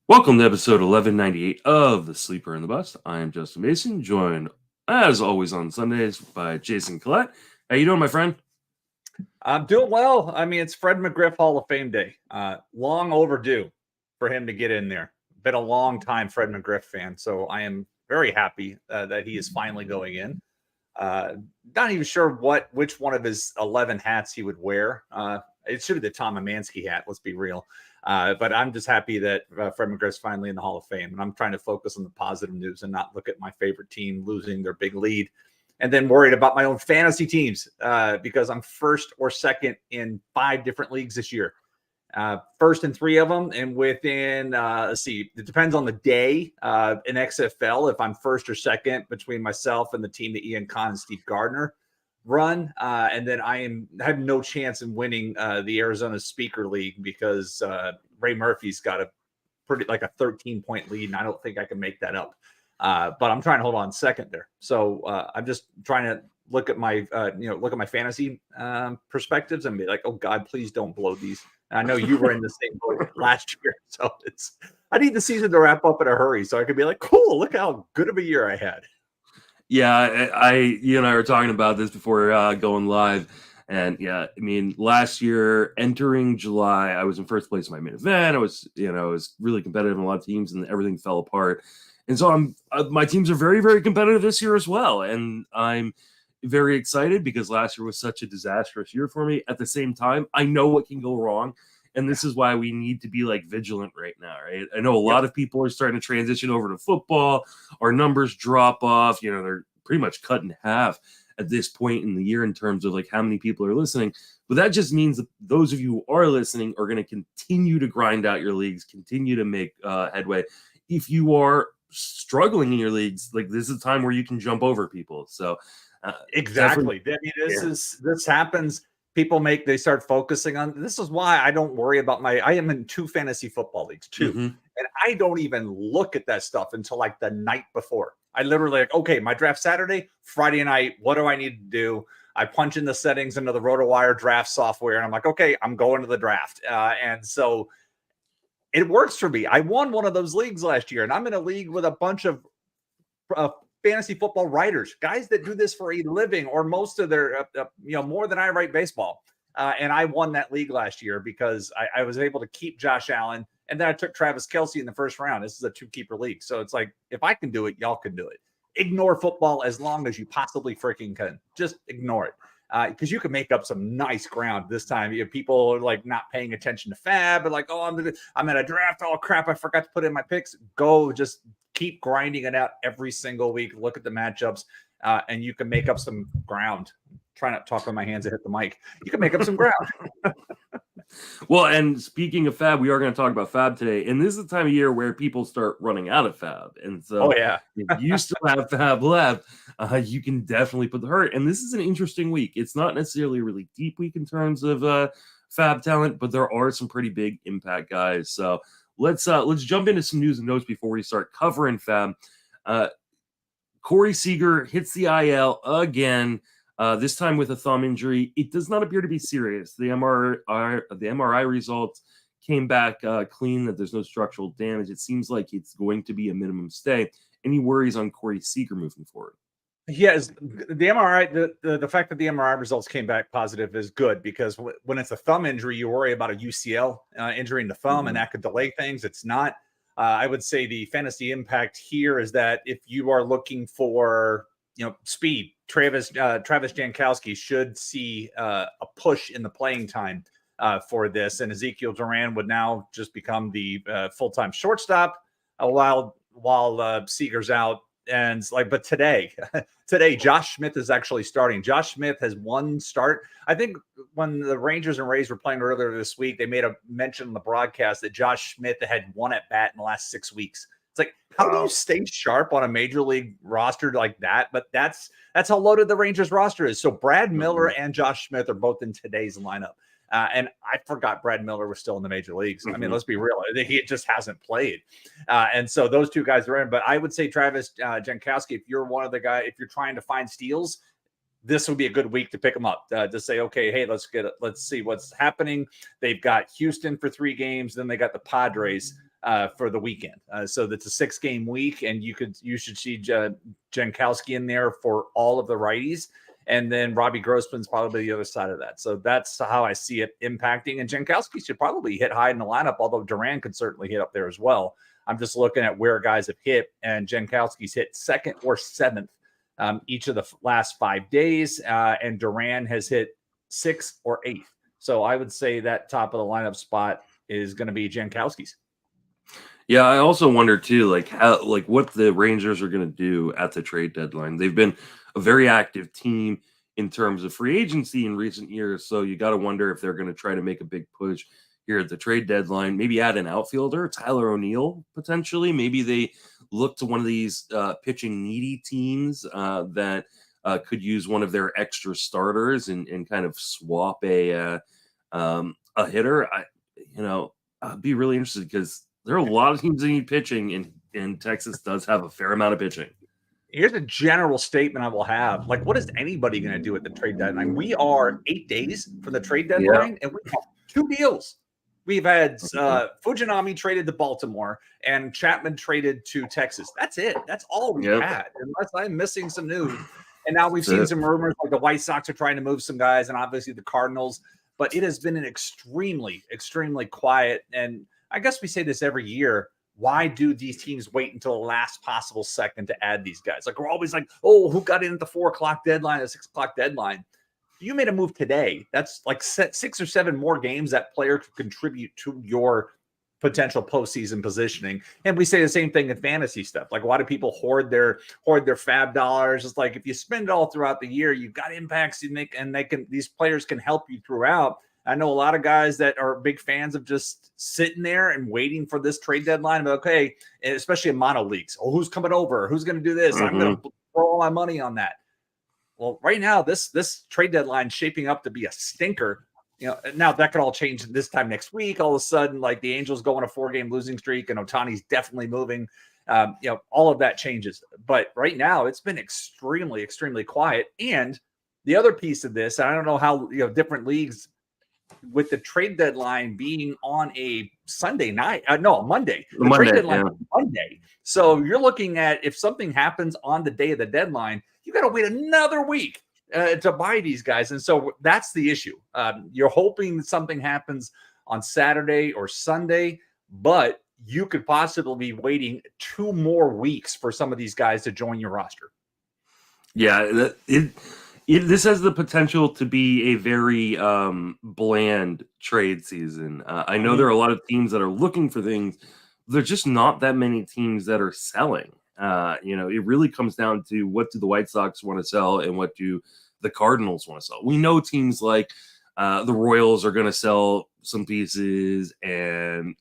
Welcome to episode 1198 of The Sleeper and the Bust. I am Justin Mason, joined as always on Sundays by Jason Collette. How you doing, my friend? I'm doing well. I mean, it's Fred McGriff Hall of Fame Day. Long overdue for him to get in there. Been a long time Fred McGriff fan, so I am very happy that he is finally going in. Not even sure which one of his 11 hats he would wear. It should be the Tom Amansky hat, let's be real. But I'm just happy that Fred McGriff's finally in the Hall of Fame. And I'm trying to focus on the positive news and not look at my favorite team losing their big lead. And then worried about my own fantasy teams because I'm first or second in 5 different leagues this year. First in 3 of them. And within, let's see, it depends on the day in XFL. If I'm first or second between myself and the team that Ian Kahn and Steve Gardner run. And then I have no chance in winning the Arizona Speaker League because Ray Murphy's got a 13-point lead. And I don't think I can make that up. But I'm trying to hold on second there. So I'm just trying to look at my, look at my fantasy perspectives and be like, oh God, please don't blow these. And I know you were in the same boat last year. So I need the season to wrap up in a hurry so I could be like, cool, look how good of a year I had. Yeah, you and I were talking about this before going live. And yeah, I mean, last year entering July, I was in first place in my main event. I was really competitive in a lot of teams and everything fell apart. And so my teams are very, very competitive this year as well. And I'm very excited because last year was such a disastrous year for me. At the same time, I know what can go wrong. And this is why we need to be vigilant right now, right? I know a lot of people are starting to transition over to football. Our numbers drop off. They're pretty much cut in half at this point in the year in terms of how many people are listening. But that just means that those of you who are listening are going to continue to grind out your leagues, continue to make headway. If you are struggling in your leagues, this is a time where you can jump over people. So exactly. I mean, this happens. People they start focusing on this. Is why I don't worry about I am in 2 fantasy football leagues too. Mm-hmm. And I don't even look at that stuff until the night before. I literally okay, my draft Saturday, Friday night. What do I need to do? I punch in the settings into the RotoWire draft software and I'm like, okay, I'm going to the draft. And so it works for me. I won one of those leagues last year, and I'm in a league with a bunch of fantasy football writers, guys that do this for a living, or most of their, more than I write baseball. And I won that league last year because I was able to keep Josh Allen, and then I took Travis Kelce in the first round. This is a 2-keeper league, so it's if I can do it, y'all can do it. Ignore football as long as you possibly freaking can. Just ignore it. Because you can make up some nice ground this time. People are not paying attention to FAAB, but oh, I'm in a draft. Oh crap, I forgot to put in my picks. Go, just keep grinding it out every single week. Look at the matchups, and you can make up some ground. Try not to talk with my hands and hit the mic. You can make up some ground. Well, and speaking of FAAB, we are going to talk about FAAB today. And this is the time of year where people start running out of FAAB. And so if you still have FAAB left, you can definitely put the hurt. And this is an interesting week. It's not necessarily a really deep week in terms of FAAB talent, but there are some pretty big impact guys. So let's jump into some news and notes before we start covering FAAB. Corey Seager hits the IL again. This time with a thumb injury. It does not appear to be serious. The MRI results came back clean, that there's no structural damage. It seems like it's going to be a minimum stay. Any worries on Corey Seager moving forward? Yes, the MRI, the fact that the MRI results came back positive is good, because when it's a thumb injury, you worry about a UCL injury in the thumb, and that could delay things. It's not. I would say the fantasy impact here is that if you are looking for speed, Travis Jankowski should see a push in the playing time for this, and Ezekiel Duran would now just become the full-time shortstop while Seager's out. And but today Josh Smith is actually starting. Josh Smith has 1 start. I think when the Rangers and Rays were playing earlier this week, they made a mention on the broadcast that Josh Smith had 1 at bat in the last 6 weeks. It's how do you stay sharp on a major league roster like that? But that's how loaded the Rangers roster is. So Brad Miller and Josh Smith are both in today's lineup. And I forgot Brad Miller was still in the major leagues. I mean, let's be real. He just hasn't played. And so those 2 guys are in. But I would say Travis Jankowski, if you're one of the guys, if you're trying to find steals, this would be a good week to pick them up, to say, okay, hey, let's see what's happening. They've got Houston for 3 games. Then they got the Padres. for the weekend. So that's a 6-game week, and you should see Jankowski in there for all of the righties. And then Robbie Grossman's probably the other side of that. So that's how I see it impacting. And Jankowski should probably hit high in the lineup, although Duran could certainly hit up there as well. I'm just looking at where guys have hit, and Jankowski's hit 2nd or 7th each of the last 5 days, and Duran has hit 6th or 8th. So I would say that top of the lineup spot is going to be Jankowski's. Yeah, I also wonder too, what the Rangers are going to do at the trade deadline. They've been a very active team in terms of free agency in recent years, so you got to wonder if they're going to try to make a big push here at the trade deadline. Maybe add an outfielder, Tyler O'Neill potentially. Maybe they look to one of these pitching needy teams that could use one of their extra starters and kind of swap a hitter. I'd be really interested because there are a lot of teams that need pitching, and Texas does have a fair amount of pitching. Here's a general statement I will have. Like, what is anybody going to do at the trade deadline? We are 8 days from the trade deadline, and we have 2 deals. We've had Fujinami traded to Baltimore and Chapman traded to Texas. That's it. That's all we had, unless I'm missing some news. And now we've seen some rumors like the White Sox are trying to move some guys, and obviously the Cardinals. But it has been an extremely, extremely quiet. And I guess we say this every year. Why do these teams wait until the last possible second to add these guys? Like, we're always like, oh, who got in at the 4 o'clock deadline, the 6 o'clock deadline? If you made a move today, that's like 6 or 7 more games that player could contribute to your potential postseason positioning. And we say the same thing in fantasy stuff. Like, why do people hoard their FAAB dollars? It's like, if you spend it all throughout the year, you've got impacts you make, and these players can help you throughout. I know a lot of guys that are big fans of just sitting there and waiting for this trade deadline. But okay, especially in mono leagues. Oh, who's coming over? Who's going to do this? I'm going to throw all my money on that. Well, right now, this trade deadline is shaping up to be a stinker. Now that could all change this time next week. All of a sudden, like, the Angels go on a 4-game losing streak, and Ohtani's definitely moving. All of that changes. But right now, it's been extremely, extremely quiet. And the other piece of this, and I don't know how different leagues, with the trade deadline being on a Sunday night, Monday. The trade deadline is Monday. So you're looking at, if something happens on the day of the deadline, you got to wait another week to buy these guys. And so that's the issue. You're hoping that something happens on Saturday or Sunday, but you could possibly be waiting 2 more weeks for some of these guys to join your roster. Yeah, this has the potential to be a very bland trade season. I know there are a lot of teams that are looking for things. There's just not that many teams that are selling. It really comes down to, what do the White Sox want to sell and what do the Cardinals want to sell. We know teams like the Royals are going to sell some pieces, and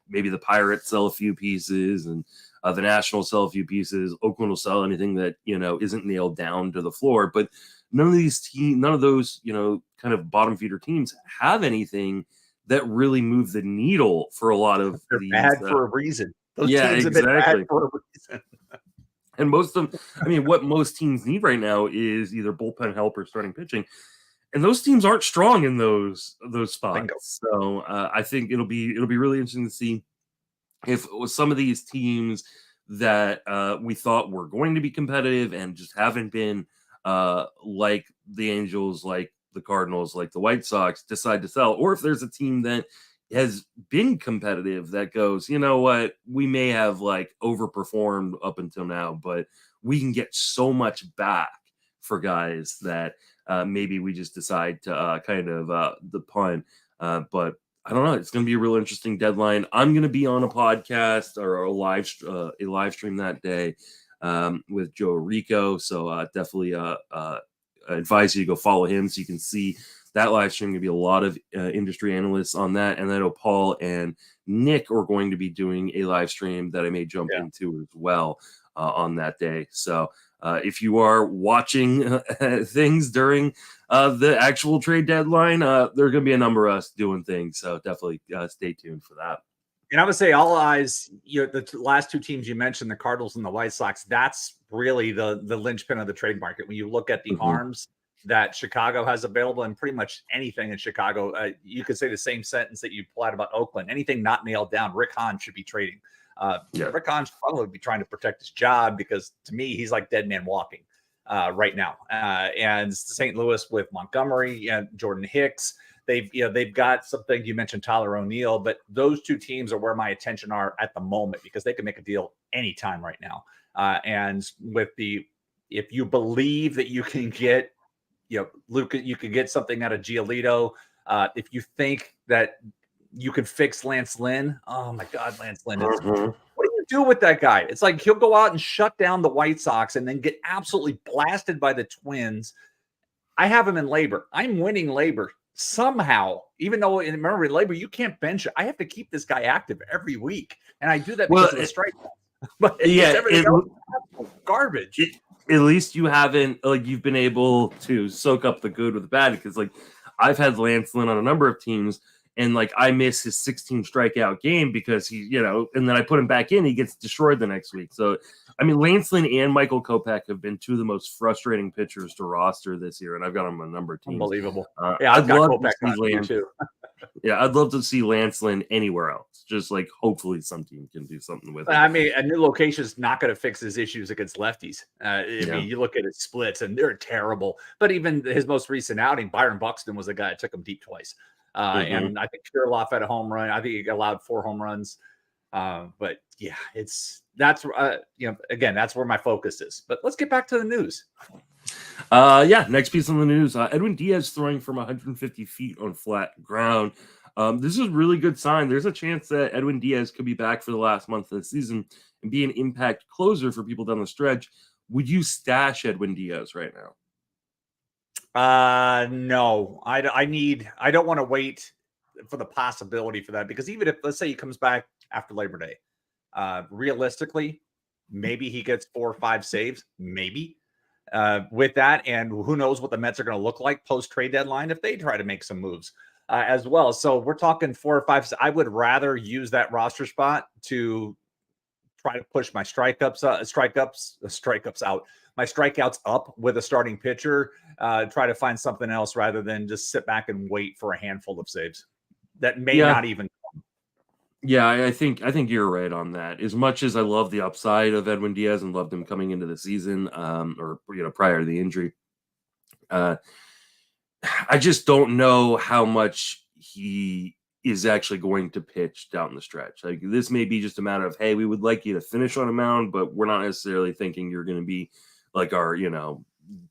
maybe the Pirates sell a few pieces, and the Nationals sell a few pieces. Oakland will sell anything that isn't nailed down to the floor, but none of those kind of bottom feeder teams have anything that really move the needle for a lot of they're these. Bad for a reason. Those teams have been bad for a reason. And most of them, what most teams need right now is either bullpen help or starting pitching, and those teams aren't strong in those spots. Bingo. So I think it'll be really interesting to see if some of these teams that we thought were going to be competitive and just haven't been, like the Angels, like the Cardinals, like the White Sox, decide to sell, or if there's a team that has been competitive that goes, you know what, we may have overperformed up until now, but we can get so much back for guys that maybe we just decide to the pun. But I don't know. It's going to be a real interesting deadline. I'm going to be on a podcast or a live stream that day with Joe Rico. So definitely advise you to go follow him so you can see that live stream. Going to be a lot of industry analysts on that. And then Paul and Nick are going to be doing a live stream that I may jump into as well on that day. So if you are watching things during the actual trade deadline, there are going to be a number of us doing things. So definitely stay tuned for that. And I would say all eyes, the last 2 teams you mentioned, the Cardinals and the White Sox, that's really the linchpin of the trade market. When you look at the arms, that Chicago has available, and pretty much anything in Chicago. You could say the same sentence that you applied about Oakland. Anything not nailed down, Rick Hahn should be trading. Rick Hahn should probably be trying to protect his job, because to me, he's like dead man walking right now. And St. Louis with Montgomery and Jordan Hicks, they've got something. You mentioned Tyler O'Neill, but those two teams are where my attention are at the moment, because they can make a deal anytime right now. And with if you believe that you can get, Luka, you could get something out of Giolito. If you think that you can fix Lance Lynn, oh my God, Lance Lynn. What do you do with that guy? It's like he'll go out and shut down the White Sox and then get absolutely blasted by the Twins. I have him in labor. I'm winning labor somehow, even though remember in labor, you can't bench it. I have to keep this guy active every week. And I do that because of the strikeout. But garbage. At least you haven't, you've been able to soak up the good with the bad, because I've had Lance Lynn on a number of teams, and I miss his 16 strikeout game because he, and then I put him back in, he gets destroyed the next week. So, I mean, Lance Lynn and Michael Kopech have been two of the most frustrating pitchers to roster this year, and I've got them on a number of teams. Unbelievable. I'd love to see Lance too. Yeah, I'd love to see Lance Lynn anywhere else. Just hopefully some team can do something with it. I mean, a new location is not going to fix his issues against lefties. I mean, you look at his splits and they're terrible. But even his most recent outing, Byron Buxton was the guy that took him deep twice. And I think Kirilloff had a home run. I think he allowed 4 home runs. But yeah, that's where my focus is. But let's get back to the news. Next piece on the news. Edwin Diaz throwing from 150 feet on flat ground. This is a really good sign. There's a chance that Edwin Diaz could be back for the last month of the season and be an impact closer for people down the stretch. Would you stash Edwin Diaz right now? No, I don't want to wait for the possibility for that, because even if, let's say, he comes back after Labor Day, realistically, maybe he gets 4 or 5 saves, maybe. With that, and who knows what the Mets are going to look like post trade deadline if they try to make some moves as well. So we're talking 4 or 5. I would rather use that roster spot to try to push my strikeouts up with a starting pitcher. Try to find something else rather than just sit back and wait for a handful of saves that may not even. Yeah, I think you're right on that. As much as I love the upside of Edwin Diaz and loved him coming into the season, or prior to the injury, I just don't know how much he is actually going to pitch down the stretch. This may be just a matter of, hey, we would like you to finish on a mound, but we're not necessarily thinking you're going to be our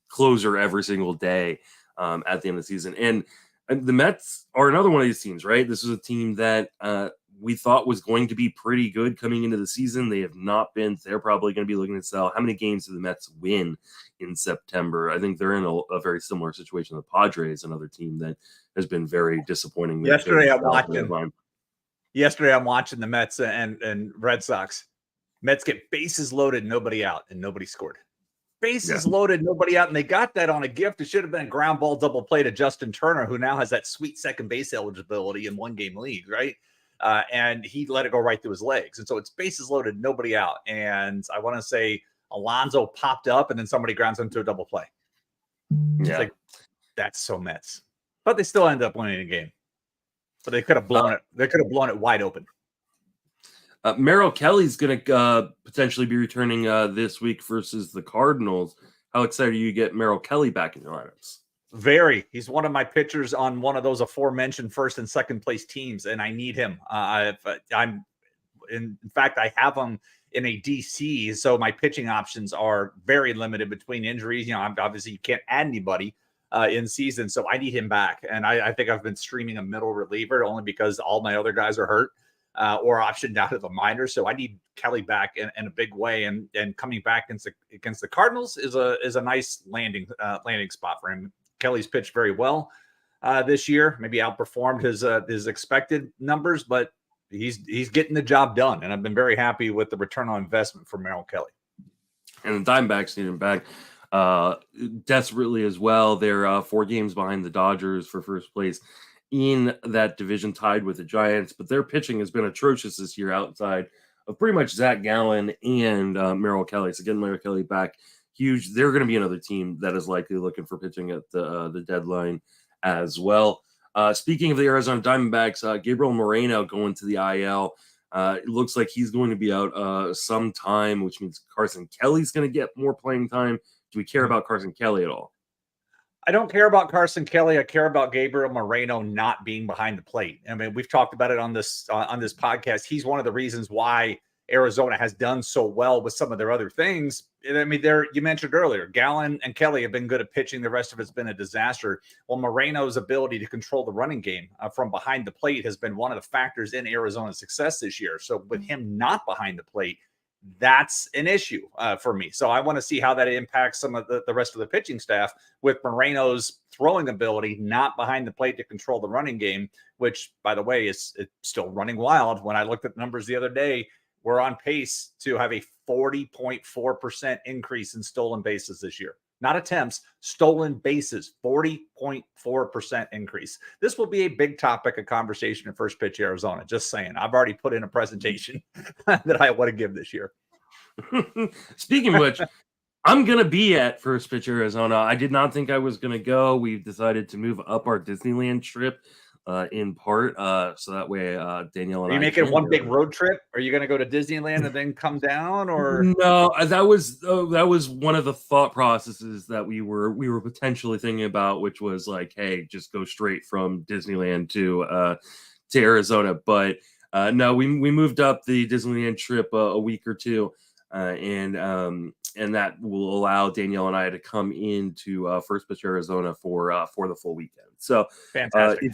closer every single day at the end of the season. And the Mets are another one of these teams, right? This is a team that we thought was going to be pretty good coming into the season. They have not been. They're probably going to be looking to sell. How many games do the Mets win in September? I think they're in a very similar situation. The Padres, another team that has been very disappointing. Yesterday, I'm watching the Mets and Red Sox. Mets get bases loaded, nobody out, and nobody scored. Bases loaded, nobody out, and they got that on a gift. It should have been a ground ball double play to Justin Turner, who now has that sweet second base eligibility in 1-game league, right? And he let it go right through his legs. And so it's bases loaded, nobody out. And I want to say Alonso popped up and then somebody grounds into a double play. Yeah. It's that's so Mets. But they still end up winning the game. But they could have blown it. They could have blown it wide open. Merrill Kelly's going to potentially be returning this week versus the Cardinals. How excited are you to get Merrill Kelly back in your lineups? Very. He's one of my pitchers on one of those aforementioned first and second place teams, and I need him. In fact, I have him in a DC, so my pitching options are very limited between injuries. Obviously you can't add anybody in season, so I need him back. And I think I've been streaming a middle reliever only because all my other guys are hurt or optioned out of the minors. So I need Kelly back in a big way, and coming back against the Cardinals is a nice landing spot for him. Kelly's pitched very well this year, maybe outperformed his expected numbers, but he's getting the job done. And I've been very happy with the return on investment for Merrill Kelly. And the Diamondbacks need him back desperately as well. They're 4 games behind the Dodgers for first place in that division, tied with the Giants, but their pitching has been atrocious this year outside of pretty much Zach Gallen and Merrill Kelly. So getting Merrill Kelly back, huge. They're going to be another team that is likely looking for pitching at the deadline as well. Speaking of the Arizona Diamondbacks, Gabriel Moreno going to the IL. It looks like he's going to be out some time, which means Carson Kelly's going to get more playing time. Do we care about Carson Kelly at all? I don't care about Carson Kelly. I care about Gabriel Moreno not being behind the plate. I mean, we've talked about it on this podcast. He's one of the reasons why Arizona has done so well with some of their other things. I mean, you mentioned earlier, Gallen and Kelly have been good at pitching. The rest of it's been a disaster. Well, Moreno's ability to control the running game from behind the plate has been one of the factors in Arizona's success this year. So with him not behind the plate, that's an issue for me. So I want to see how that impacts some of the rest of the pitching staff with Moreno's throwing ability not behind the plate to control the running game, which, by the way, it's still running wild. When I looked at numbers the other day, we're on pace to have a 40.4% increase in stolen bases this year. Not attempts, stolen bases, 40.4% increase. This will be a big topic of conversation in First Pitch Arizona. Just saying. I've already put in a presentation that I want to give this year. Speaking of which, I'm going to be at First Pitch Arizona. I did not think I was going to go. We've decided to move up our Disneyland trip in part, so that way Danielle and I. Are you making one big road trip? Are you going to go to Disneyland and then come down, or no? That was one of the thought processes that we were potentially thinking about, which was like, hey, just go straight from Disneyland to Arizona. But no, we moved up the Disneyland trip a week or two, and that will allow Danielle and I to come into First Pitch Arizona for the full weekend. So fantastic.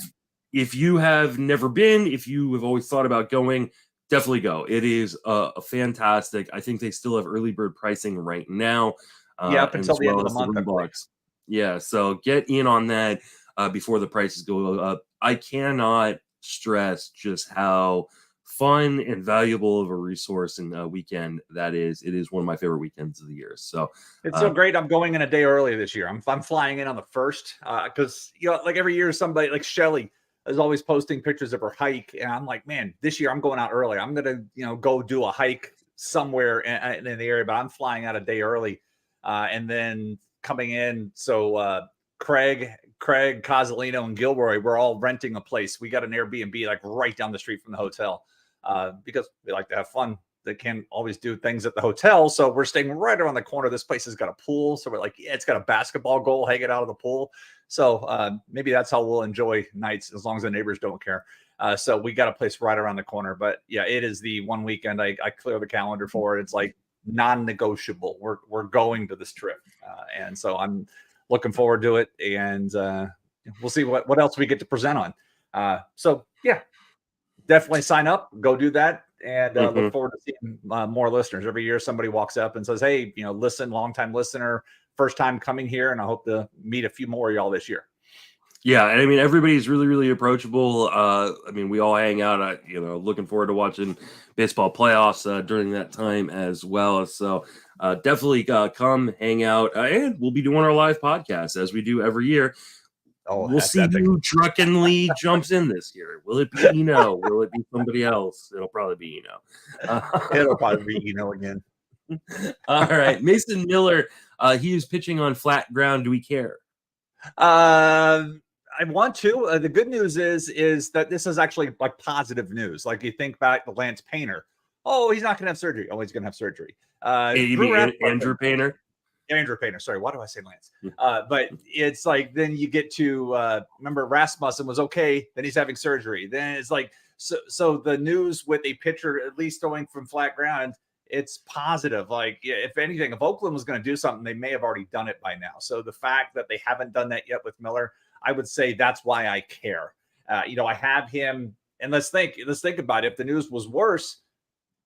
If you have never been, if you have always thought about going, definitely go. It is fantastic. I think they still have early bird pricing right now. Up until the end of the month. Yeah, so get in on that before the prices go up. I cannot stress just how fun and valuable of a resource and weekend that is. It is one of my favorite weekends of the year. So it's so great. I'm going in a day early this year. I'm flying in on the 1st because like every year somebody like Shelly is always posting pictures of her hike, and I'm like, man, this year I'm going out early. I'm gonna go do a hike somewhere in the area, but I'm flying out a day early, and then coming in. So Craig, Cozzolino, and Gilroy, we're all renting a place. We got an Airbnb like right down the street from the hotel because we like to have fun. They can't always do things at the hotel, so we're staying right around the corner. This place has got a pool, so we're like, yeah, it's got a basketball goal hanging out of the pool. So maybe that's how we'll enjoy nights, as long as the neighbors don't care. So we got a place right around the corner. But yeah, it is the one weekend I clear the calendar for. It's like non-negotiable. We're going to this trip, and so I'm looking forward to it. And we'll see what else we get to present on. So yeah, definitely sign up, go do that. And look forward to seeing more listeners. Every year somebody walks up and says, hey, listen, longtime listener, first time coming here, and I hope to meet a few more of y'all this year. Yeah, I mean, everybody's really, really approachable. I mean, we all hang out. Looking forward to watching baseball playoffs during that time as well. So definitely come hang out, and we'll be doing our live podcast as we do every year. We'll see who drunkenly jumps in this year. Will it be Eno? Will it be somebody else? It'll probably be Eno. It'll probably be Eno again. All right. Mason Miller, he is pitching on flat ground. Do we care? I want to. The good news is that this is actually like positive news. Like you think back to Lance Painter. Oh, he's not going to have surgery. Oh, he's going to have surgery. You mean Andrew Painter? Andrew Painter. Sorry, why do I say Lance? But it's like then you get to remember Rasmussen was okay. Then he's having surgery. Then it's like so the news with a pitcher at least throwing from flat ground, it's positive. Like if anything, if Oakland was going to do something, they may have already done it by now. So the fact that they haven't done that yet with Miller, I would say that's why I care. I have him, and let's think about it. If the news was worse,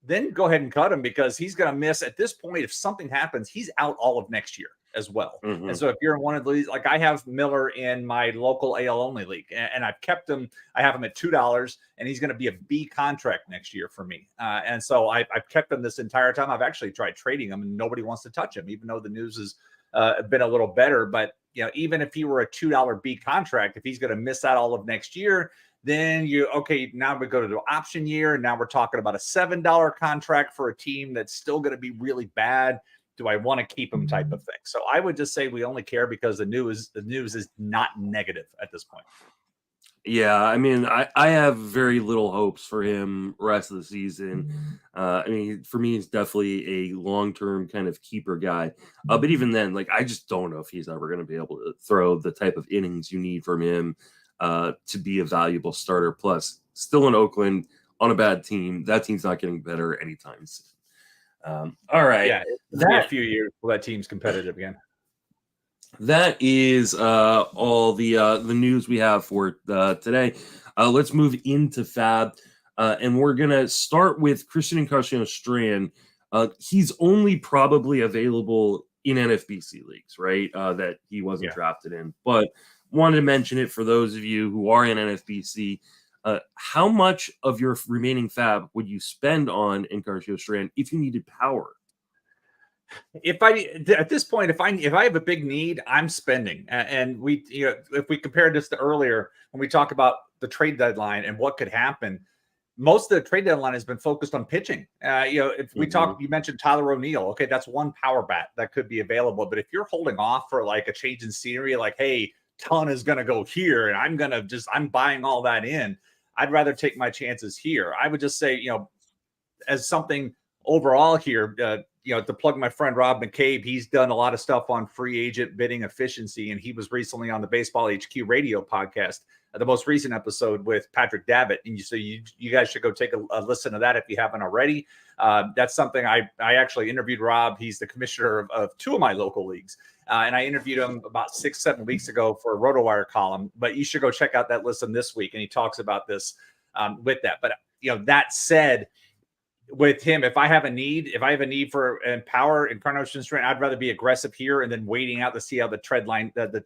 then go ahead and cut him because he's going to miss at this point. If something happens, he's out all of next year as well. Mm-hmm. And so if you're in one of these, like I have Miller in my local AL only league, and I've kept him. I have him at $2, and he's going to be a B contract next year for me. And so I've kept him this entire time. I've actually tried trading him, and nobody wants to touch him, even though the news has been a little better. But even if he were a $2 B contract, if he's going to miss out all of next year, then now we go to the option year, and now we're talking about a $7 contract for a team that's still going to be really bad. do I want to keep him type of thing. So I would just say we only care because the news is not negative at this point. Yeah, I mean, I have very little hopes for him rest of the season. I mean, for me, he's definitely a long-term kind of keeper guy. But even then, like, I just don't know if he's ever going to be able to throw the type of innings you need from him to be a valuable starter. Plus, still in Oakland on a bad team. That team's not getting better anytime soon. All right. Yeah, it'll be a few years before that team's competitive again. That is all the news we have for today. Let's move into FAAB, and we're gonna start with Christian Encarnacion-Strand. He's only probably available in NFBC leagues, right? That he wasn't drafted in, but wanted to mention it for those of you who are in NFBC. How much of your remaining FAAB would you spend on Encarnacion-Strand if you needed power? At this point, if I have a big need, I'm spending. And if we compare this to earlier when we talk about the trade deadline and what could happen, most of the trade deadline has been focused on pitching. If we talk, you mentioned Tyler O'Neill. Okay, that's one power bat that could be available. But if you're holding off for like a change in scenery, like, hey, Ton is going to go here, and I'm buying all that in. I'd rather take my chances here. I would just say, as something overall here, to plug my friend Rob McCabe, he's done a lot of stuff on free agent bidding efficiency, and he was recently on the Baseball HQ radio podcast, the most recent episode with Patrick Davitt. And so you guys should go take a listen to that if you haven't already. That's something I actually interviewed Rob. He's the commissioner of two of my local leagues. And I interviewed him about 6-7 weeks ago for a RotoWire column, but you should go check out that listen this week. And he talks about this with that. But, that said, with him, if I have a need for power Encarnacion-Strand, I'd rather be aggressive here and then waiting out to see how the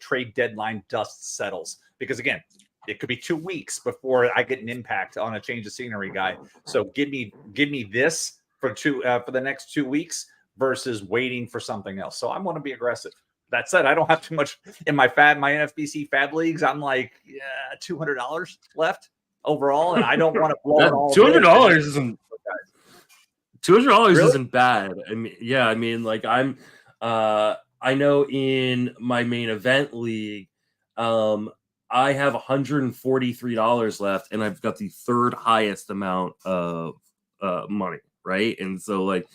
trade deadline dust settles. Because again, it could be 2 weeks before I get an impact on a change of scenery guy. So give me this for the next 2 weeks versus waiting for something else. So I want to be aggressive. That said, I don't have too much in my NFBC FAAB leagues. I'm like $200 left overall, and I don't want to blow it all. $200 isn't. $200 isn't bad. I mean, like I know in my main event league, I have $143 left, and I've got the third highest amount of money, right? And so, like,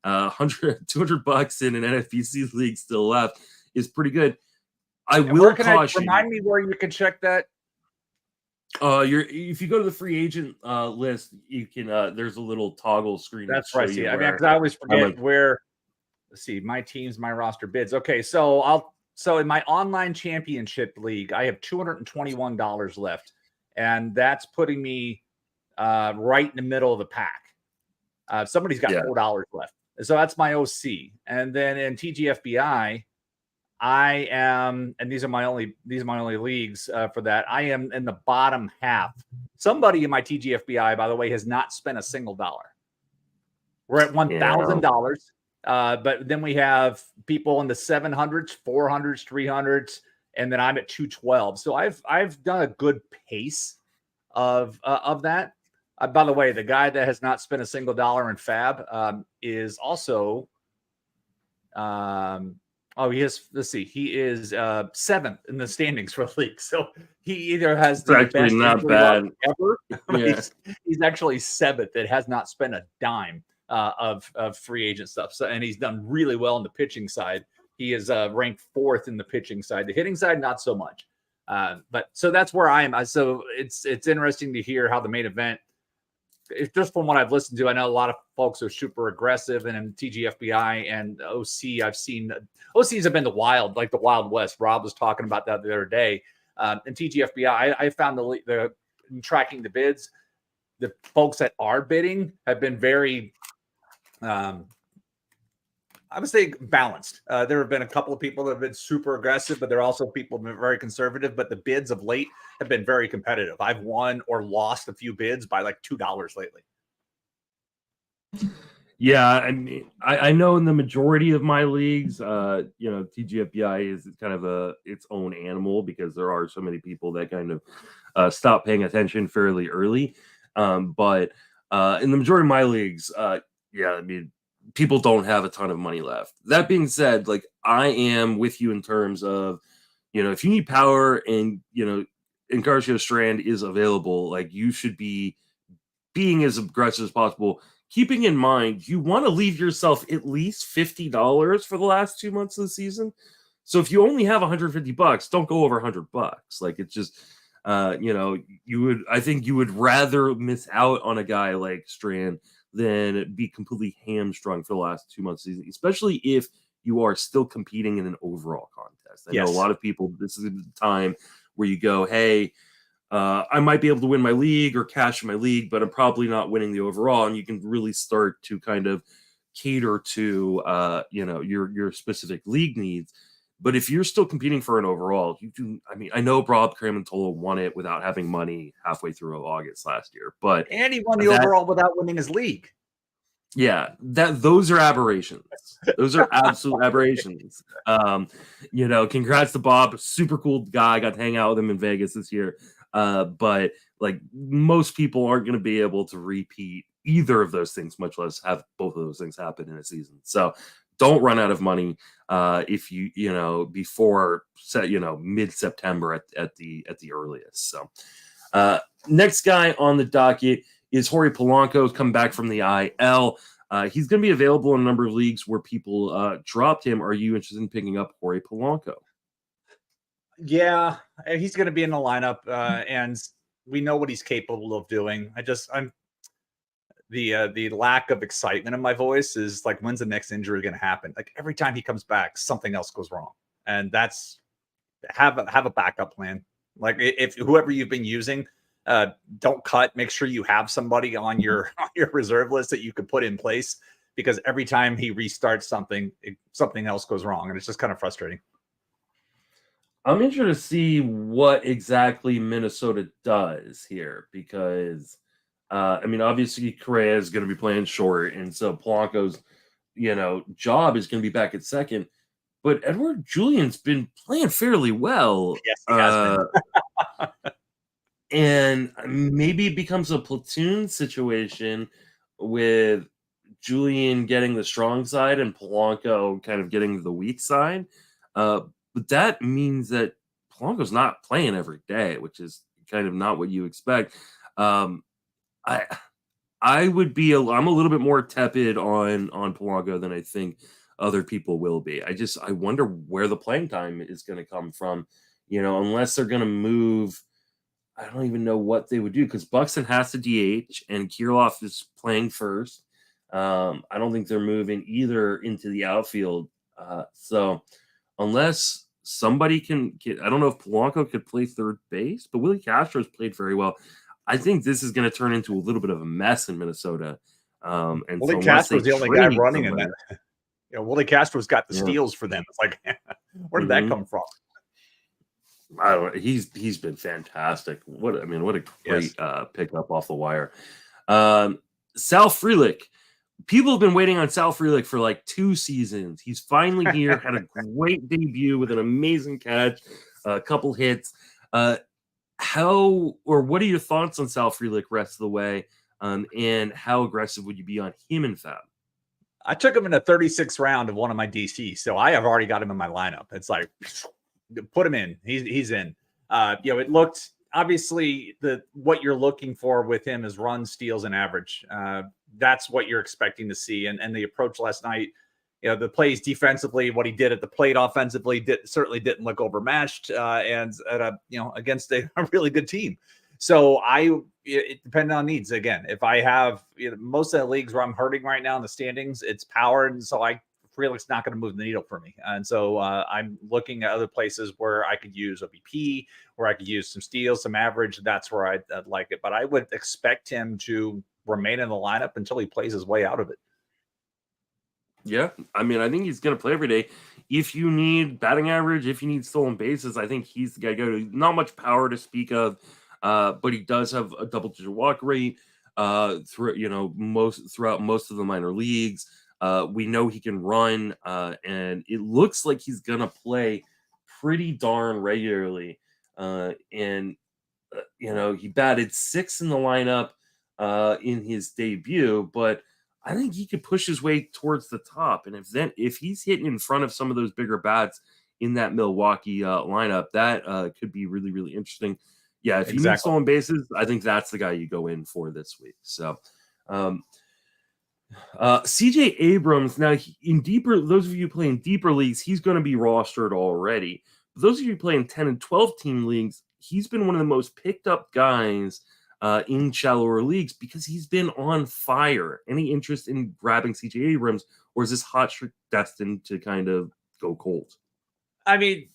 $200 in an NFBC league still left is pretty good. I will caution. Remind me where you can check that. If you go to the free agent list, you can there's a little toggle screen. That's right. See, because I always forget where. Let's see, my teams, my roster bids. Okay, so in my online championship league, I have $221 left, and that's putting me right in the middle of the pack. Somebody's got $4 left, so that's my OC. And then in TGFBI, I am, and these are my only leagues for that. I am in the bottom half. Somebody in my TGFBI, by the way, has not spent a single dollar. We're at $1,000, but then we have people in the 700s, 400s, 300s, and then I'm at 212. So I've done a good pace of that. By the way, the guy that has not spent a single dollar in FAAB is also. He is. Let's see. He is 7th in the standings for the league. So he either has the best not bad ever. Yeah. He's actually 7th. That has not spent a dime of free agent stuff. So, and he's done really well on the pitching side. He is ranked 4th in the pitching side. The hitting side, not so much. But so that's where I am. So it's interesting to hear how the main event. It's just from what I've listened to, I know a lot of folks are super aggressive, and in TGFBI and OC, I've seen OCs have been the Wild West. Rob was talking about that the other day. In TGFBI, I found the tracking the bids, the folks that are bidding have been very, I would say, balanced. There have been a couple of people that have been super aggressive, but there are also people who have been very conservative. But the bids of late have been very competitive. I've won or lost a few bids by like $2 lately. Yeah, I mean, I know in the majority of my leagues, TGFBI is kind of its own animal because there are so many people that kind of stop paying attention fairly early. But in the majority of my leagues, I mean, people don't have a ton of money left. That being said, like, I am with you in terms of, if you need power and, Encarnacion-Strand is available, like, you should be being as aggressive as possible, keeping in mind you want to leave yourself at least $50 for the last 2 months of the season. So if you only have $150, don't go over $100. Like, it's just, I think you would rather miss out on a guy like Strand than be completely hamstrung for the last 2 months of the season, especially if you are still competing in an overall contest. I know a lot of people, this is the time where you go, hey, I might be able to win my league or cash in my league, but I'm probably not winning the overall. And you can really start to kind of cater to, your specific league needs. But if you're still competing for an overall, you do. I mean, I know Rob Cramantola won it without having money halfway through August last year, and he won the overall without winning his league. Yeah, those are aberrations. Those are absolute aberrations. Congrats to Bob, super cool guy. Got to hang out with him in Vegas this year. But like, most people aren't going to be able to repeat either of those things, much less have both of those things happen in a season. So don't run out of money if before mid-September at the earliest. So next guy on the docket is Jorge Polanco, come back from the IL. He's going to be available in a number of leagues where people dropped him. Are you interested in picking up Jorge Polanco? Yeah, he's going to be in the lineup, and we know what he's capable of doing. I'm the lack of excitement in my voice is like, when's the next injury going to happen? Like, every time he comes back, something else goes wrong, and that's have a backup plan. Like, if whoever you've been using, don't cut. Make sure you have somebody on your reserve list that you could put in place, because every time he restarts something, something else goes wrong, and it's just kind of frustrating. I'm interested to see what exactly Minnesota does here, because obviously Correa is going to be playing short, and so Polanco's job is going to be back at second. But Edward Julian's been playing fairly well. Yes, he has been. And maybe it becomes a platoon situation with Julian getting the strong side and Polanco kind of getting the weak side. But that means that Polanco's not playing every day, which is kind of not what you expect. I'm a little bit more tepid on Polanco than I think other people will be. I wonder where the playing time is going to come from, unless they're going to move. I don't even know what they would do, because Buxton has to DH and Kirilloff is playing first. I don't think they're moving either into the outfield. So unless somebody can get, I don't know if Polanco could play third base, but Willie Castro's played very well. I think this is going to turn into a little bit of a mess in Minnesota. And Willie Castro's the only guy running in that. Willie Castro's got the steals for them. It's like, where did that come from? I don't know. He's been fantastic. What a great pickup off the wire. Sal Frelick. People have been waiting on Sal Frelick for like 2 seasons. He's finally here, had a great debut with an amazing catch, a couple hits. What are your thoughts on Sal Frelick rest of the way? And how aggressive would you be on him in FAAB? I took him in the 36th round of one of my DCs, so I have already got him in my lineup. It's like, put him in. He's in. It looked, obviously, what you're looking for with him is run, steals, and average. That's what you're expecting to see. And the approach last night, the plays defensively, what he did at the plate offensively certainly didn't look overmatched, and against a really good team. So it depended on needs. Again, if I have most of the leagues where I'm hurting right now in the standings, it's power, and so Frelick's not going to move the needle for me. And so I'm looking at other places where I could use OBP, where I could use some steals, some average. That's where I'd like it. But I would expect him to remain in the lineup until he plays his way out of it. Yeah, I think he's going to play every day. If you need batting average, if you need stolen bases, I think he's the guy to go to. Not much power to speak of, but he does have a double-digit walk rate throughout most of the minor leagues. We know he can run, and it looks like he's going to play pretty darn regularly. He batted 6 in the lineup in his debut, but I think he could push his way towards the top. And if he's hitting in front of some of those bigger bats in that Milwaukee lineup, that could be really, really interesting. Yeah, if he needs stolen bases, I think that's the guy you go in for this week. So CJ Abrams, now in deeper, those of you playing deeper leagues, he's going to be rostered already. But those of you playing 10 and 12 team leagues, he's been one of the most picked up guys in shallower leagues because he's been on fire. Any interest in grabbing CJ Abrams, or is this hot streak destined to kind of go cold? I mean,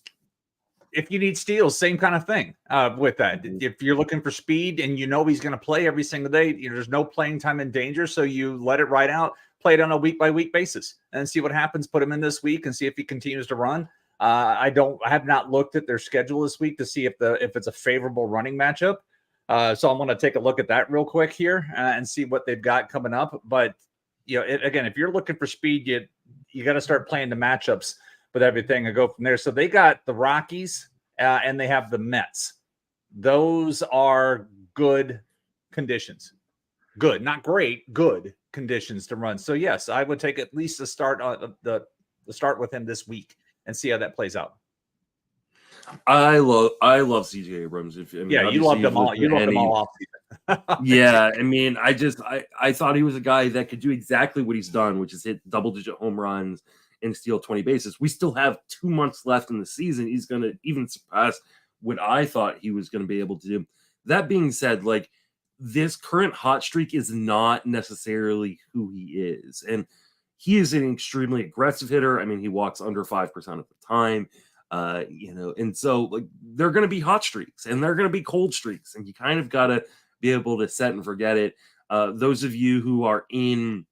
if you need steals, same kind of thing with that. If you're looking for speed and you know he's going to play every single day, there's no playing time in danger, so you let it ride out, play it on a week-by-week basis, and see what happens. Put him in this week and see if he continues to run. I have not looked at their schedule this week to see if it's a favorable running matchup. So I'm going to take a look at that real quick here and see what they've got coming up. But again, if you're looking for speed, you got to start playing the matchups with everything and go from there. So they got the Rockies and they have the Mets. Those are good conditions. Good, not great, good conditions to run. So yes, I would take at least the start with him this week and see how that plays out. I love CJ Abrams. You loved them all. You loved them all off season. Yeah, I mean, I thought he was a guy that could do exactly what he's done, which is hit double-digit home runs and steal 20 bases. We still have 2 months left in the season. He's going to even surpass what I thought he was going to be able to do. That being said, like, this current hot streak is not necessarily who he is. And he is an extremely aggressive hitter. I mean, he walks under 5% of the time. And so like they're going to be hot streaks and they're going to be cold streaks, and you kind of got to be able to set and forget it. Those of you who are in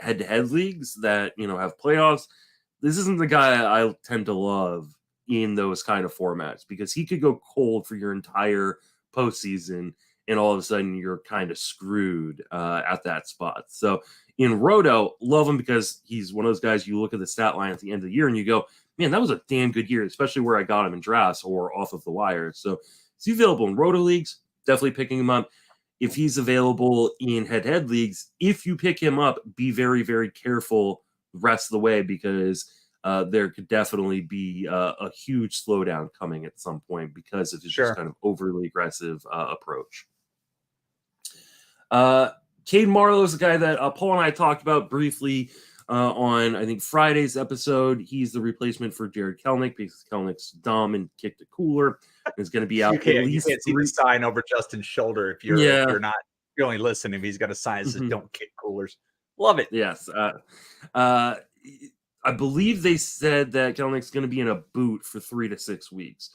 head-to-head leagues that have playoffs, this isn't the guy I tend to love in those kind of formats, because he could go cold for your entire postseason, and all of a sudden you're kind of screwed at that spot. So in Roto, love him because he's one of those guys you look at the stat line at the end of the year and you go, man, that was a damn good year, especially where I got him in drafts or off of the wire. So is he available in Roto leagues? Definitely picking him up. If he's available in head-to-head leagues, if you pick him up, be very, very careful the rest of the way, because there could definitely be a huge slowdown coming at some point because of his just kind of overly aggressive approach. Cade Marlow is a guy that Paul and I talked about briefly on, I think, Friday's episode. He's the replacement for Jared Kelenic because Kelenick's dumb and kicked a cooler. Is going to be out. You can't see the sign over Justin's shoulder if you're only listening. He's got a sign that says "Don't kick coolers." Love it. Yes. I believe they said that Kelenick's going to be in a boot for 3 to 6 weeks,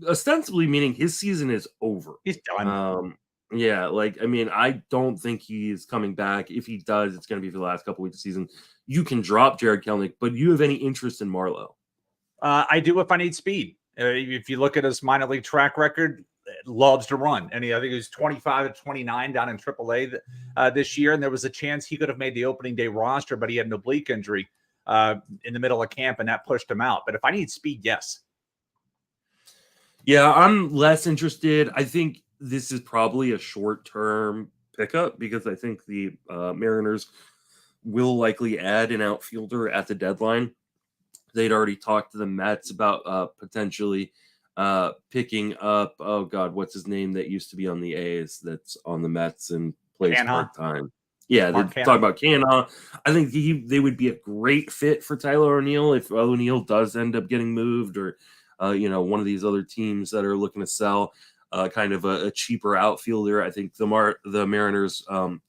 ostensibly meaning his season is over. He's done. Yeah, like, I mean, I don't think he's coming back. If he does, it's going to be for the last couple weeks of the season. You can drop Jared Kelenic, but do you have any interest in Marlowe? I do if I need speed. If you look at his minor league track record, loves to run. And I think he was 25 to 29 down in AAA this year. And there was a chance he could have made the opening day roster, but he had an oblique injury in the middle of camp, and that pushed him out. But if I need speed, yes. Yeah, I'm less interested. I think this is probably a short-term pickup because I think the Mariners will likely add an outfielder at the deadline. They'd already talked to the Mets about potentially picking up, oh God, what's his name that used to be on the A's that's on the Mets and plays part-time. Yeah, they talk about Canha. I think they would be a great fit for Tyler O'Neill if O'Neill does end up getting moved, or one of these other teams that are looking to sell kind of a cheaper outfielder. I think the Mariners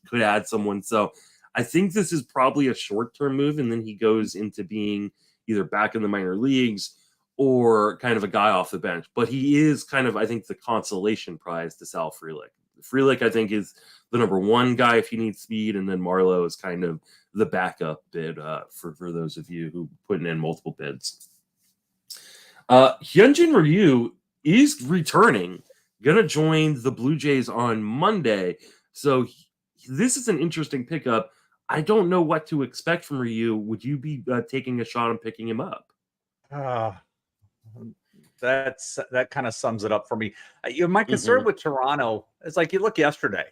could add someone. So I think this is probably a short-term move, and then he goes into being either back in the minor leagues or kind of a guy off the bench. But he is kind of, I think, the consolation prize to Sal Frelick. Frelick, I think, is the number one guy if you need speed, and then Marlowe is kind of the backup bid for those of you who putting in multiple bids. Hyun Jin Ryu is returning, going to join the Blue Jays on Monday. So this is an interesting pickup. I don't know what to expect from Ryu. Would you be taking a shot on picking him up? That kind of sums it up for me. My concern with Toronto is, like, you look yesterday,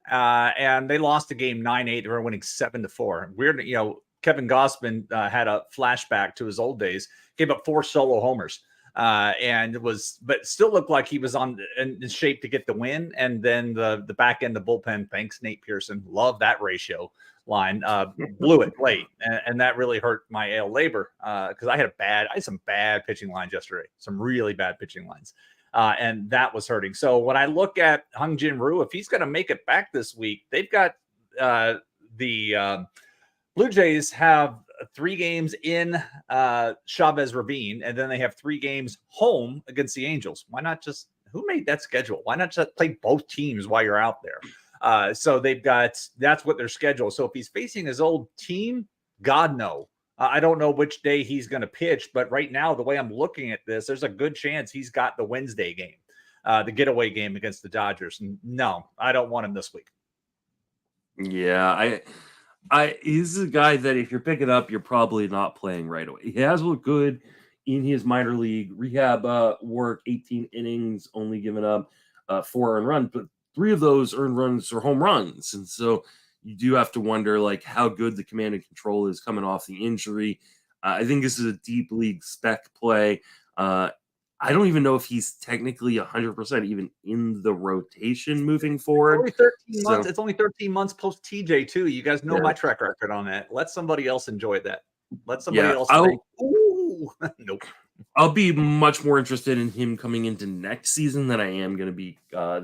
and they lost the game 9-8. They were winning 7-4. Weird, Kevin Gossman had a flashback to his old days, gave up 4 solo homers. But still looked like he was in shape to get the win. And then the back end, the bullpen, thanks Nate Pearson, love that ratio line, blew it late, and that really hurt my AL labor because I had some bad pitching lines yesterday, some really bad pitching lines, and that was hurting. So when I look at Hyun Jin Ryu, if he's going to make it back this week, they've got the Blue Jays have 3 games in Chavez Ravine, and then they have 3 games home against the Angels. Why not just, who made that schedule? Why not just play both teams while you're out there? So that's what their schedule. So if he's facing his old team, God no. I don't know which day he's going to pitch, but right now, the way I'm looking at this, there's a good chance he's got the Wednesday game, the getaway game against the Dodgers. No, I don't want him this week. Yeah, he's a guy that if you're picking up, you're probably not playing right away. He has looked good in his minor league rehab work, 18 innings, only giving up 4 earned runs, but 3 of those earned runs are home runs. And so you do have to wonder like how good the command and control is coming off the injury. I think this is a deep league spec play. I don't even know if he's technically 100% even in the rotation moving forward. It's only 13 months. It's only 13 months post TJ too. You guys know my track record on that. Let somebody else enjoy that. Let somebody else say, ooh, nope. I'll be much more interested in him coming into next season than I am going to be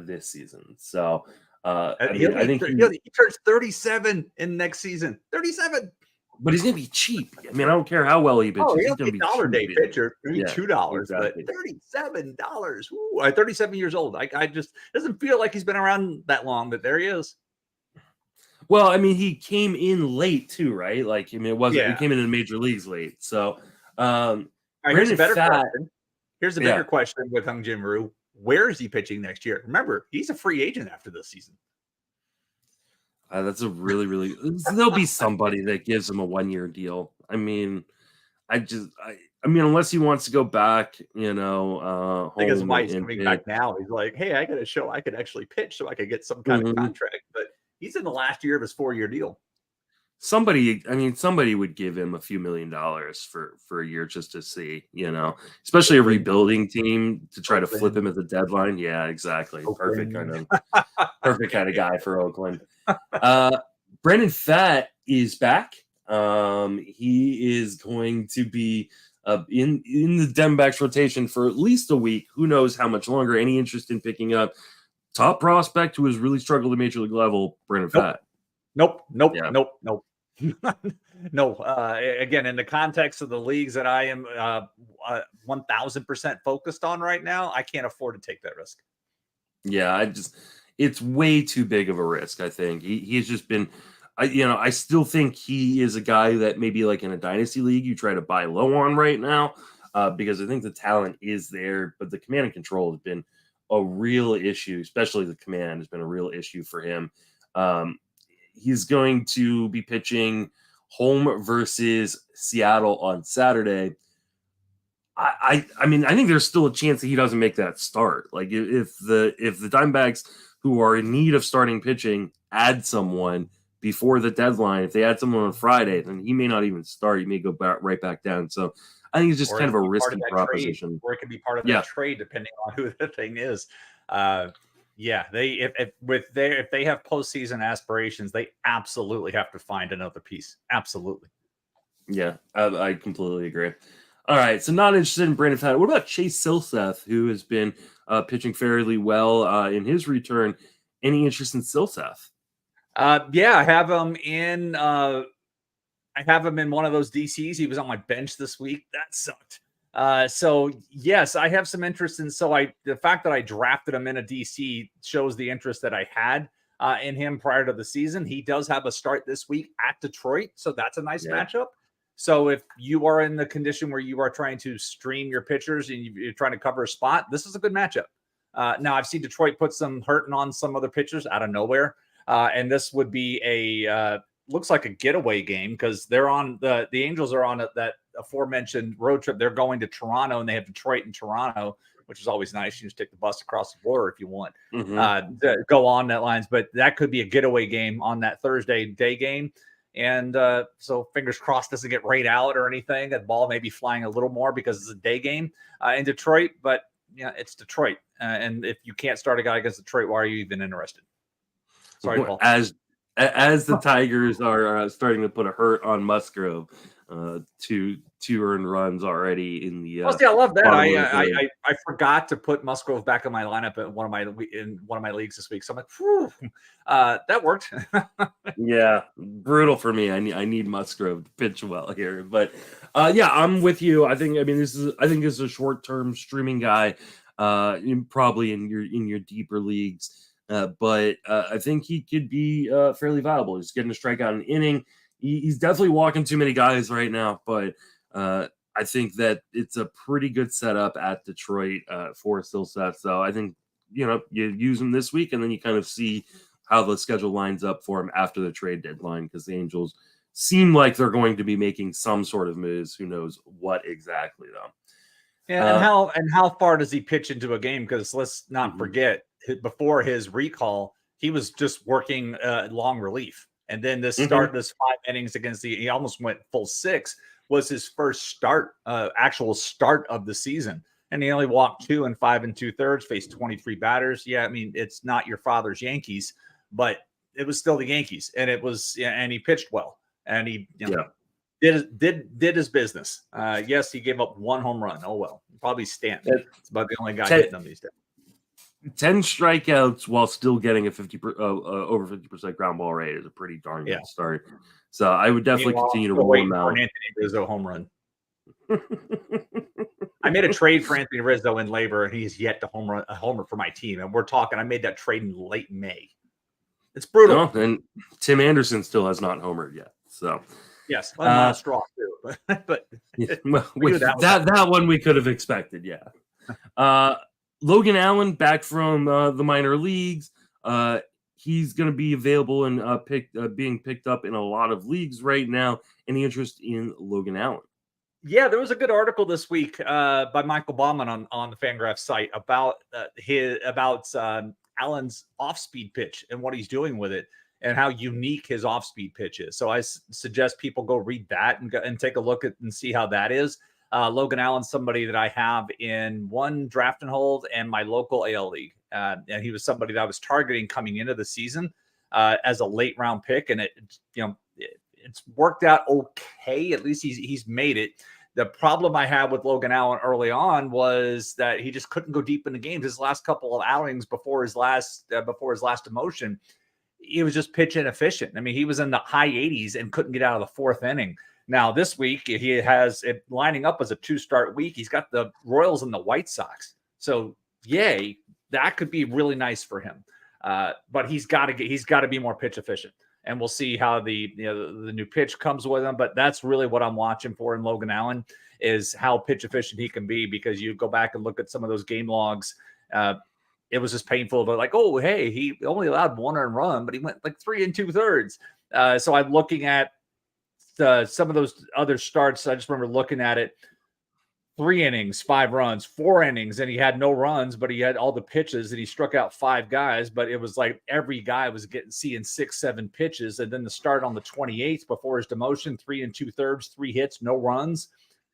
this season. So I think he turns 37 in next season. 37. But he's going to be cheap. I mean, I don't care how well he pitches. He's going to be $1 day pitcher. $2, exactly. But $37. Ooh, 37 years old. I just doesn't feel like he's been around that long, but there he is. Well, I mean, he came in late too, right? Like, I mean, he came in the major leagues late. So, here's a better question. Here's a bigger question with Hyun Jin Ryu. Where is he pitching next year? Remember, he's a free agent after this season. That's a really there'll be somebody that gives him a 1-year deal. I mean, I mean, unless he wants to go back, I think his wife's coming back now. He's like, hey, I got to show I could actually pitch so I could get some kind of contract. But he's in the last year of his 4-year deal. Somebody would give him a few $1 million for a year just to see, especially a rebuilding team to try to flip him at the deadline. Yeah, exactly. Perfect kind of guy for Oakland. Brandon Pfaadt is back. He is going to be in the Diamondbacks rotation for at least a week. Who knows how much longer? Any interest in picking up top prospect who has really struggled at major league level, Brandon Pfaadt? Nope. No. Again, in the context of the leagues that I am 1000% focused on right now, I can't afford to take that risk. Yeah, it's way too big of a risk. I think he's just been, I still think he is a guy that maybe like in a dynasty league you try to buy low on right now because I think the talent is there, but the command and control has been a real issue, especially the command has been a real issue for him. He's going to be pitching home versus Seattle on Saturday. I mean, I think there's still a chance that he doesn't make that start. Like if the Diamondbacks, who are in need of starting pitching, add someone before the deadline, if they add someone on Friday, then he may not even start. He may go right back down. So I think it's just kind of a risky proposition. Or it can be part of that trade, depending on who the thing is. If they have postseason aspirations, they absolutely have to find another piece. Absolutely. Yeah, I completely agree. All right, so not interested in Brandon Pfaadt. What about Chase Silseth, who has been pitching fairly well in his return? Any interest in Silseth? I have him in. I have him in one of those DCs. He was on my bench this week. That sucked. So yes, I have some interest in. The fact that I drafted him in a DC shows the interest that I had in him prior to the season. He does have a start this week at Detroit, so that's a nice matchup. So if you are in the condition where you are trying to stream your pitchers and you're trying to cover a spot, this is a good matchup. Now I've seen Detroit put some hurting on some other pitchers out of nowhere, and this would be a looks like a getaway game because they're on the Angels are on that aforementioned road trip. They're going to Toronto and they have Detroit and Toronto. which is always nice. You just take the bus across the border if you want Mm-hmm. go on that lines. But that could be a getaway game on that Thursday day game. And so fingers crossed doesn't get rained out or anything. That ball may be flying a little more because it's a day game in Detroit. But it's Detroit. And if you can't start a guy against Detroit, why are you even interested? Sorry, Paul. As the Tigers are starting to put a hurt on Musgrove, two earned runs already in the. I love that. I forgot to put Musgrove back in my lineup in one of my leagues this week. So I'm like, whew, that worked. Yeah, brutal for me. I need Musgrove to pitch well here, but I'm with you. I think this is a short term streaming guy, probably in your deeper leagues. But I think he could be fairly viable. He's getting a strikeout an inning. He's definitely walking too many guys right now, but I think that it's a pretty good setup at Detroit for Silseth. So I think you use him this week, and then you kind of see how the schedule lines up for him after the trade deadline, because the Angels seem like they're going to be making some sort of moves. Who knows what exactly though? Yeah, and how far does he pitch into a game? Because let's not forget, before his recall, he was just working long relief. And then this 5 innings against he almost went full 6, was his first actual start of the season. And he only walked 2 and 5 2/3, faced 23 batters. Yeah, it's not your father's Yankees, but it was still the Yankees. And and he pitched well. And he did his business. Yes, he gave up 1 home run. Oh, well, probably Stanton. It's about the only guy hitting them these days. 10 strikeouts while still getting a over 50% ground ball rate is a pretty darn good start. So I would definitely continue to roll him out. An Anthony Rizzo home run. I made a trade for Anthony Rizzo in labor, and he's yet to a homer for my team. And we're talking, I made that trade in late May. It's brutal. And Tim Anderson still has not homered yet. So yes, not a straw too. But that one we could have expected. Yeah. Logan Allen back from the minor leagues. He's going to be available and being picked up in a lot of leagues right now. Any interest in Logan Allen? Yeah, there was a good article this week by Michael Baumann on the Fangraphs site about Allen's off-speed pitch and what he's doing with it and how unique his off-speed pitch is. So I suggest people go read that and take a look at and see how that is. Logan Allen's somebody that I have in one draft and hold and my local AL league. And he was somebody that I was targeting coming into the season as a late round pick. And it's worked out okay. At least he's made it. The problem I had with Logan Allen early on was that he just couldn't go deep in the games. His last couple of outings before his last demotion, he was just pitch inefficient. He was in the high 80s and couldn't get out of the 4th inning. Now this week he has it lining up as a 2-start week. He's got the Royals and the White Sox. So yay, that could be really nice for him. But he's got to be more pitch efficient. And we'll see how the new pitch comes with him. But that's really what I'm watching for in Logan Allen, is how pitch efficient he can be, because you go back and look at some of those game logs. It was just painful, but like, oh, hey, he only allowed 1 earned run, but he went like 3 2/3. So I'm looking at some of those other starts. I just remember looking at it. 3 innings, 5 runs, 4 innings, and he had no runs, but he had all the pitches, and he struck out 5 guys. But it was like every guy was seeing 6, 7 pitches. And then the start on the 28th before his demotion, 3 2/3, 3 hits, no runs,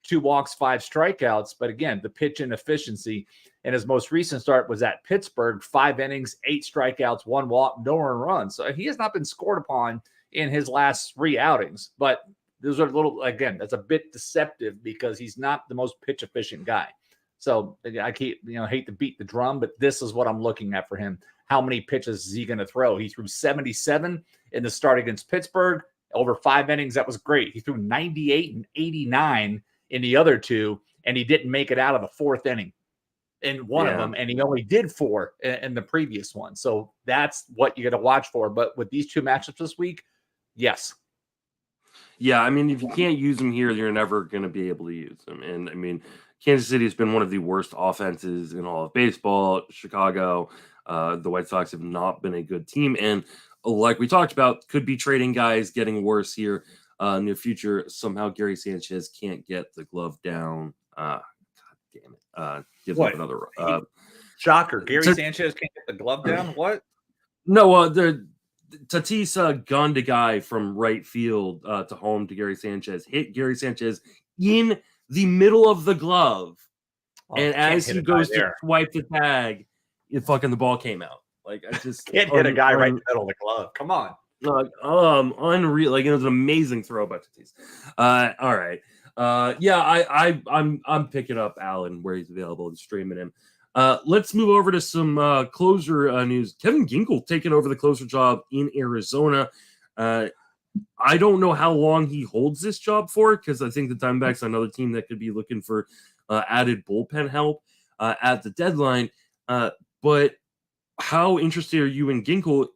2 walks, 5 strikeouts. But again, the pitch inefficiency. And his most recent start was at Pittsburgh, 5 innings, 8 strikeouts, 1 walk, no earned runs. So he has not been scored upon in his last 3 outings. But those are that's a bit deceptive because he's not the most pitch efficient guy. So I hate to beat the drum, but this is what I'm looking at for him. How many pitches is he going to throw? He threw 77 in the start against Pittsburgh, over 5 innings. That was great. He threw 98 and 89 in the other 2, and he didn't make it out of the 4th inning in one of them, and he only did 4 in the previous one. So that's what you got to watch for. But with these 2 matchups this week, yes. Yeah, if you can't use them here, you're never going to be able to use them. And Kansas City has been one of the worst offenses in all of baseball. Chicago, the White Sox have not been a good team. And like we talked about, could be trading guys, getting worse here in the future. Somehow Gary Sanchez can't get the glove down. God damn it. Gives What? up another. Shocker. Gary Sanchez can't get the glove down? What? No, Tatis gunned a guy from right field to home to Gary Sanchez, hit Gary Sanchez in the middle of the glove. And as he goes to swipe the tag, the ball came out. Like, I just can't hit a guy right in the middle of the glove. Come on. Unreal. Like, it was an amazing throw by Tatis. All right. I'm picking up Allen where he's available and streaming him. Let's move over to some closer news. Kevin Ginkel taking over the closer job in Arizona. I don't know how long he holds this job for, because I think the Diamondbacks are another team that could be looking for added bullpen help at the deadline. But how interested are you in Ginkel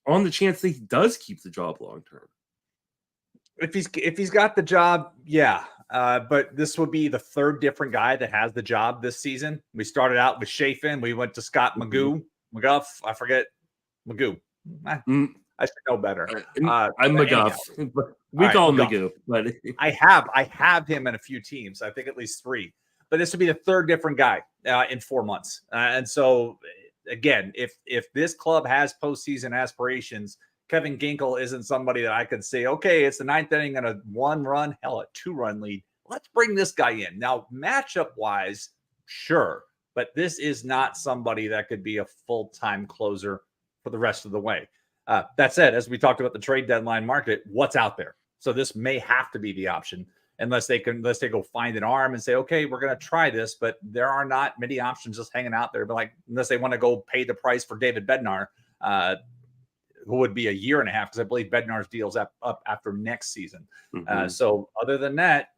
on the chance that he does keep the job long term? If he's got the job, yeah. But this will be the third different guy that has the job this season. We started out with Chafin. We went to Scott McGough. I forget McGough. I should know better. I'm McGough. We call him McGough. But I have him in a few teams. I think at least 3. But this will be the third different guy in 4 months. And so, again, if this club has postseason aspirations, Kevin Ginkel isn't somebody that I could say, okay, it's the 9th inning and a 1-run, hell, a 2-run lead. Let's bring this guy in. Now, matchup-wise, sure. But this is not somebody that could be a full-time closer for the rest of the way. That said, as we talked about the trade deadline market, what's out there? So this may have to be the option unless they go find an arm and say, okay, we're going to try this. But there are not many options just hanging out there. But like, unless they want to go pay the price for David Bednar, who would be a year and a half, because I believe Bednar's deal's up after next season. So other than that,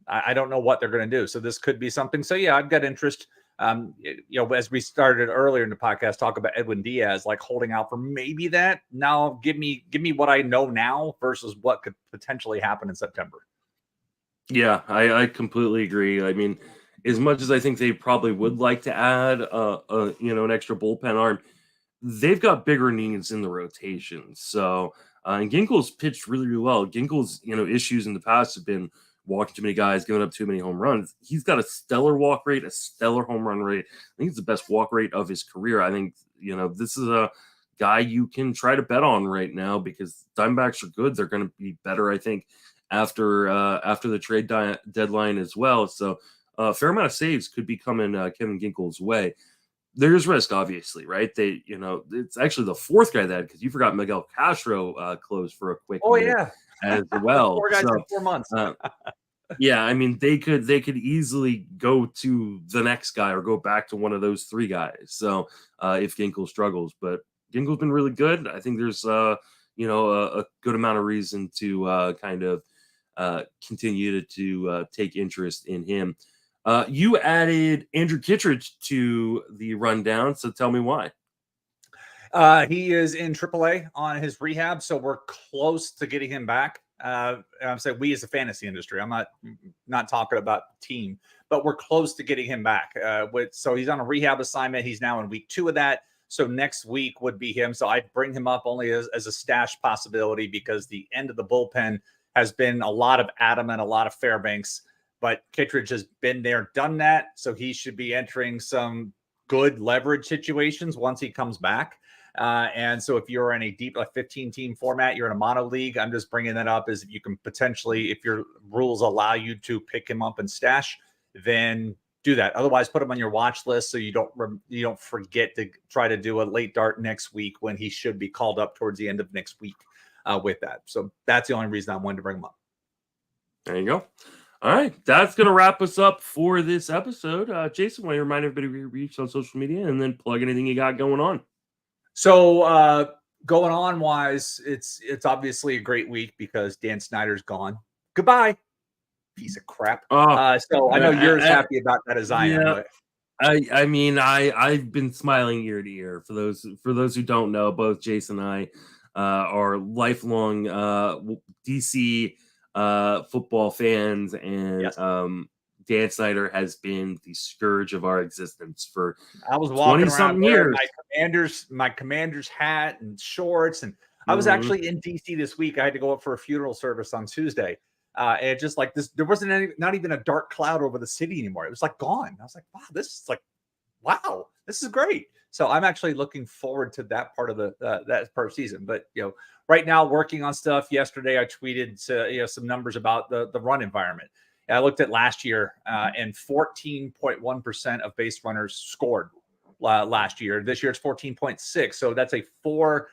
I don't know what they're going to do. So this could be something. So yeah, I've got interest. As we started earlier in the podcast, talk about Edwin Diaz, like holding out for maybe that. Now give me what I know now versus what could potentially happen in September. Yeah, I completely agree. I mean, as much as I think they probably would like to add an extra bullpen arm, they've got bigger needs in the rotation. So and Ginkel's pitched really, really well. Ginkel's issues in the past have been walking too many guys, giving up too many home runs. He's got a stellar walk rate, a stellar home run rate. I think it's the best walk rate of his career. I think, this is a guy you can try to bet on right now because Diamondbacks are good. They're going to be better, I think, after the trade deadline as well. So a fair amount of saves could be coming Kevin Ginkel's way. There's risk, obviously, right? It's actually the fourth guy that, because you forgot Miguel Castro closed for a quick minute as well. 4 guys in 4 months. Yeah, I mean, they could easily go to the next guy or go back to one of those 3 guys. So if Ginkel struggles, but Ginkel's been really good. I think there's a good amount of reason to kind of continue to take interest in him. You added Andrew Kittredge to the rundown, so tell me why. He is in AAA on his rehab, so we're close to getting him back. I'm saying we as a fantasy industry. I'm not talking about the team, but we're close to getting him back. So he's on a rehab assignment. He's now in week 2 of that. So next week would be him. So I'd bring him up only as a stash possibility because the end of the bullpen has been a lot of Adam and a lot of Fairbanks. But Kittredge has been there, done that. So he should be entering some good leverage situations once he comes back. And so if you're in a deep 15-team format, you're in a mono league, I'm just bringing that up as if you can potentially, if your rules allow you to pick him up and stash, then do that. Otherwise, put him on your watch list so you don't forget to try to do a late dart next week when he should be called up towards the end of next week with that. So that's the only reason I wanted to bring him up. There you go. All right, that's going to wrap us up for this episode. Jason, why don't you remind everybody of your reach on social media and then plug anything you got going on? So going on wise, it's obviously a great week because Dan Snyder's gone. Goodbye, piece of crap. So I know you're as happy about that as I am. But. I mean, I've been smiling ear to ear. For those who don't know, both Jason and I are lifelong DC football fans, and yes. Dan Snyder has been the scourge of our existence for I was walking 20-something years. My commander's hat and shorts, and I was actually in DC this week. I had to go up for a funeral service on Tuesday. And just like this, there wasn't not even a dark cloud over the city anymore. It was like gone. I was like, wow, this is great. So I'm actually looking forward to that part of that part of season. But right now working on stuff. Yesterday I tweeted some numbers about the run environment. I looked at last year, and 14.1% of base runners scored last year. This year it's 14.6. So that's a 4%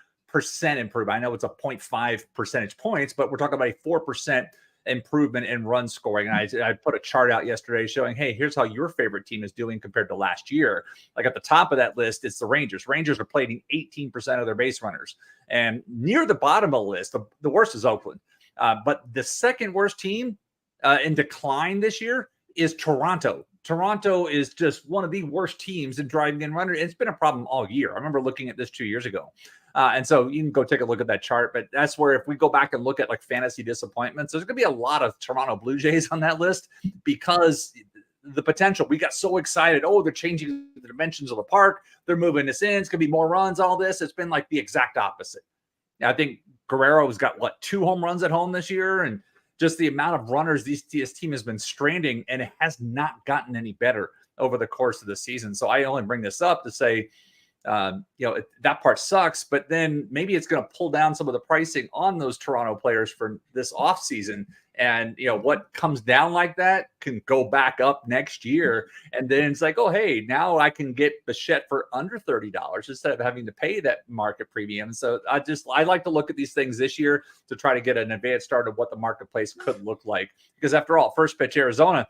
improvement. I know it's a 0.5 percentage points, but we're talking about a 4% improvement in run scoring. And I put a chart out yesterday showing, hey, here's how your favorite team is doing compared to last year. Like at the top of that list, it's the Rangers. Rangers are playing 18% of their base runners. And near the bottom of the list, the worst is Oakland. But the second worst team in decline this year is Toronto. Toronto is just one of the worst teams in driving in runner. It's been a problem all year. I remember looking at this 2 years ago. And so you can go take a look at that chart, but that's where if we go back and look at like fantasy disappointments, there's going to be a lot of Toronto Blue Jays on that list because the potential, we got so excited. Oh, they're changing the dimensions of the park. They're moving this in. It's going to be more runs, all this. It's been like the exact opposite. I think Guerrero's got 2 home runs at home this year. And just the amount of runners this team has been stranding, and it has not gotten any better over the course of the season. So I only bring this up to say, that part sucks, but then maybe it's going to pull down some of the pricing on those Toronto players for this offseason. And, what comes down like that can go back up next year. And then it's like, oh, hey, now I can get Bichette for under $30 instead of having to pay that market premium. So I like to look at these things this year to try to get an advanced start of what the marketplace could look like. Because after all, first pitch Arizona,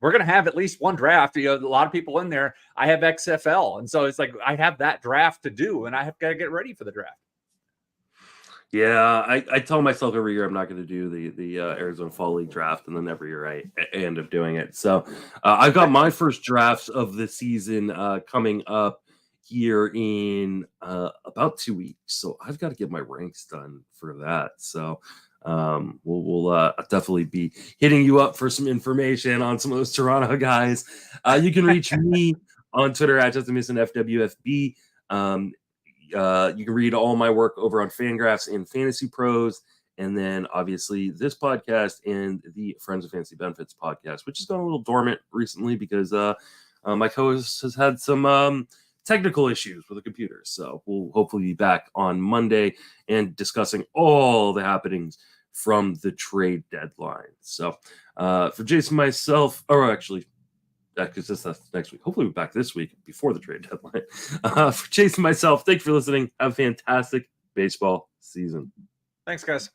we're going to have at least one draft. A lot of people in there. I have XFL. And so it's like I have that draft to do, and I have got to get ready for the draft. Yeah, I tell myself every year I'm not going to do the Arizona Fall League draft, and then every year I end up doing it. So I've got my first drafts of the season coming up here in about 2 weeks. So I've got to get my ranks done for that. So we'll definitely be hitting you up for some information on some of those Toronto guys. You can reach me on Twitter at JustinMasonFWFB. You can read all my work over on Fangraphs and Fantasy Pros, and then obviously this podcast and the Friends of Fantasy Benefits podcast, which has gone a little dormant recently because my co-host has had some technical issues with the computer. So we'll hopefully be back on Monday and discussing all the happenings from the trade deadline. So for Jason, myself, or actually, because that's next week. Hopefully we're back this week before the trade deadline. For Jason, myself, thanks for listening. Have a fantastic baseball season. Thanks, guys.